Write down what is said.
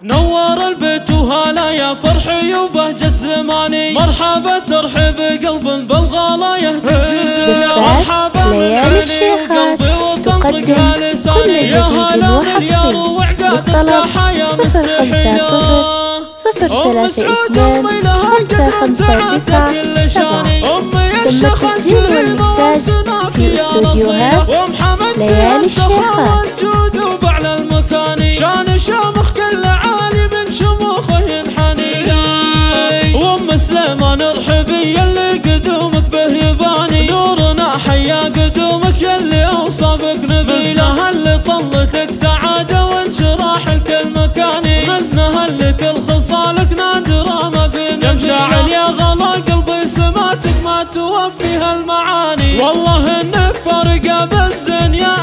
نور البيت وهلا يا فرحي وبهجة زماني، مرحبا ترحب قلب بالغلا يهتجي، مرحبا ليالي الشيخات تقدم كل جديد وحصري. للطلب 0500 332 559 تم التسجيل والمكساج في استوديوهات ليالي الشيخات. شان شامخ كل عالي من شموخه ينحني، وام سليمان ارحبي يلي قدومك به يباني، نورنا حيا قدومك يلي اوصافك نبيله، اللي طلتك سعاده وانشراح لكل مكاني، غزنها اللي كل خصالك نادره ما فينا، يا مشاعل يا غلا قلبي سماتك ما توفيها المعاني، والله انك فارقه بالزين يا